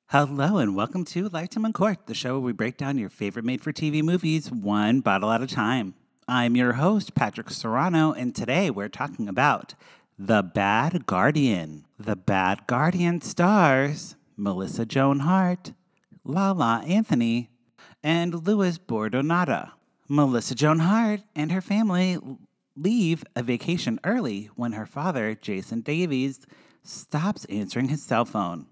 Hello and welcome to Lifetime in Court, the show where we break down your favorite made-for-TV movies one bottle at a time. I'm your host, Patrick Serrano, and today we're talking about The Bad Guardian. The Bad Guardian stars Melissa Joan Hart, Lala Anthony, and Louis Bordonata. Melissa Joan Hart and her family leave a vacation early when her father, Jason Davies, stops answering his cell phone.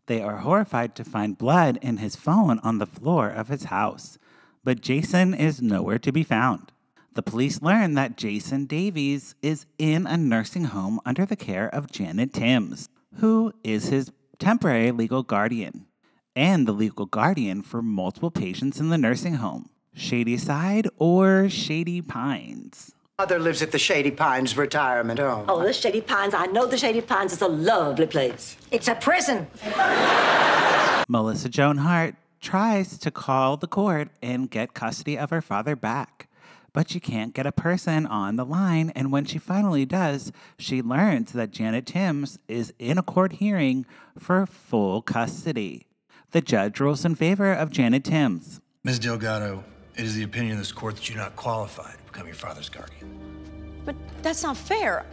They are horrified to find blood in his phone on the floor of his house, but Jason is nowhere to be found. The police learn that Jason Davies is in a nursing home under the care of Janet Timms, who is his temporary legal guardian, and the legal guardian for multiple patients in the nursing home. Shady Side or Shady Pines? Mother lives at the Shady Pines retirement home. Oh, the Shady Pines. I know the Shady Pines is a lovely place. It's a prison. Melissa Joan Hart tries to call the court and get custody of her father back, but she can't get a person on the line, and when she finally does, she learns that Janet Timms is in a court hearing for full custody. The judge rules in favor of Janet Timms. Ms. Delgado, it is the opinion of this court that you're not qualified to become your father's guardian. But that's not fair.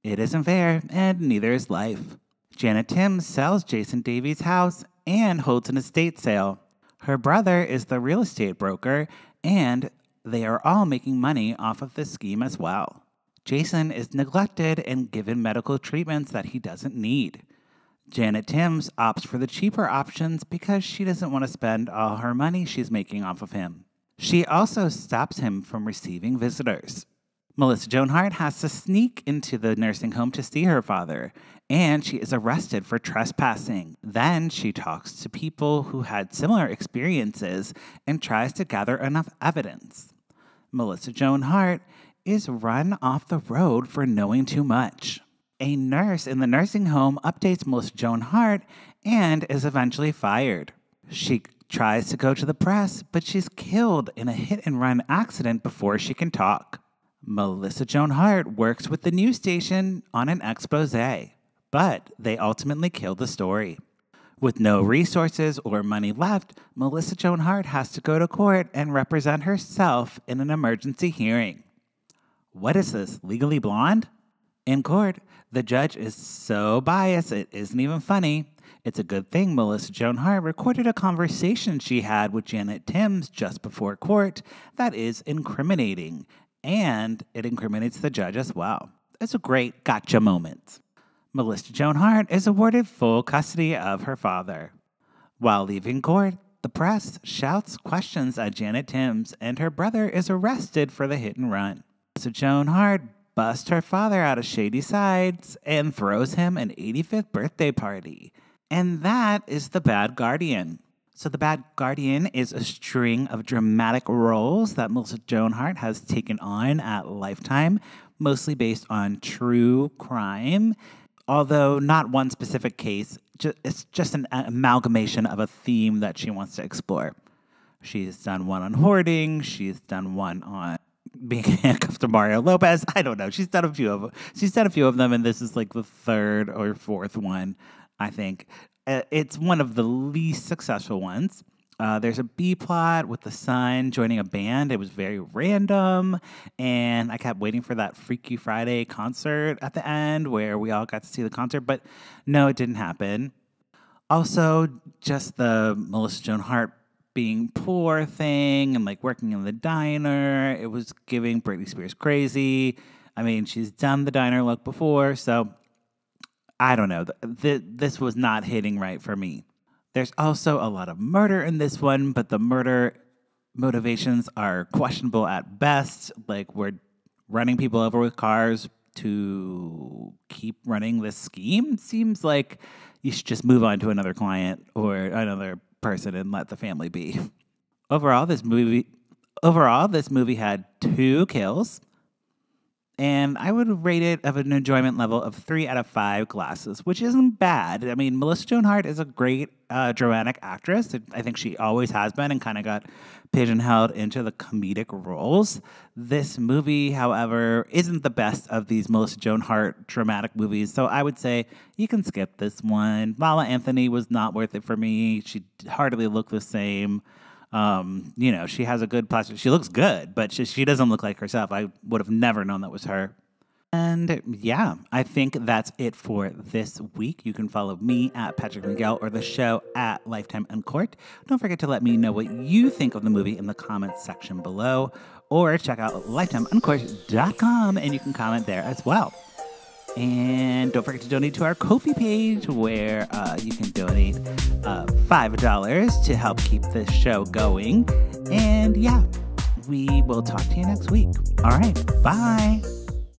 It isn't fair, and neither is life. Janet Timms sells Jason Davies' house and holds an estate sale. Her brother is the real estate broker, and they are all making money off of this scheme as well. Jason is neglected and given medical treatments that he doesn't need. Janet Timms opts for the cheaper options because she doesn't want to spend all her money she's making off of him. She also stops him from receiving visitors. Melissa Joan Hart has to sneak into the nursing home to see her father, and she is arrested for trespassing. Then she talks to people who had similar experiences and tries to gather enough evidence. Melissa Joan Hart is run off the road for knowing too much. A nurse in the nursing home updates Melissa Joan Hart and is eventually fired. She tries to go to the press, but she's killed in a hit-and-run accident before she can talk. Melissa Joan Hart works with the news station on an expose, but they ultimately kill the story. With no resources or money left, Melissa Joan Hart has to go to court and represent herself in an emergency hearing. What is this, Legally Blonde? In court, the judge is so biased it isn't even funny. It's a good thing Melissa Joan Hart recorded a conversation she had with Janet Timms just before court that is incriminating, and it incriminates the judge as well. It's a great gotcha moment. Melissa Joan Hart is awarded full custody of her father. While leaving court, the press shouts questions at Janet Timms, and her brother is arrested for the hit and run. Melissa Joan Hart busts her father out of Shady Sides and throws him an 85th birthday party. And that is The Bad Guardian. So The Bad Guardian is a string of dramatic roles that Melissa Joan Hart has taken on at Lifetime, mostly based on true crime, although not one specific case. It's just an amalgamation of a theme that she wants to explore. She's done one on hoarding. She's done one on being handcuffed to Mario Lopez. I don't know. She's done a few of them, and this is like the third or fourth one, I think. It's one of the least successful ones. There's a B plot with the son joining a band. It was very random, and I kept waiting for that Freaky Friday concert at the end where we all got to see the concert, but no, it didn't happen. Also, just the Melissa Joan Hart being poor thing and like working in the diner. It was giving Britney Spears crazy. I mean, she's done the diner look before, so I don't know. This was not hitting right for me. There's also a lot of murder in this one, but the murder motivations are questionable at best. Like, we're running people over with cars to keep running this scheme. Seems like you should just move on to another client or another person and let the family be. Overall, this movie had 2 kills. And I would rate it of an enjoyment level of 3 out of 5 glasses, which isn't bad. I mean, Melissa Joan Hart is a great dramatic actress. I think she always has been and kind of got pigeonholed into the comedic roles. This movie, however, isn't the best of these Melissa Joan Hart dramatic movies, so I would say you can skip this one. Lala Anthony was not worth it for me. She hardly looked the same. She has a good plastic. She looks good, but she doesn't look like herself. I would have never known that was her. And yeah, I think that's it for this week. You can follow me at Patrick Miguel or the show at Lifetime Uncorked. Don't forget to let me know what you think of the movie in the comments section below, or check out lifetimeuncorked.com and you can comment there as well. And don't forget to donate to our Ko-fi page, where you can donate $5 to help keep this show going. And yeah, we will talk to you next week. All right, bye.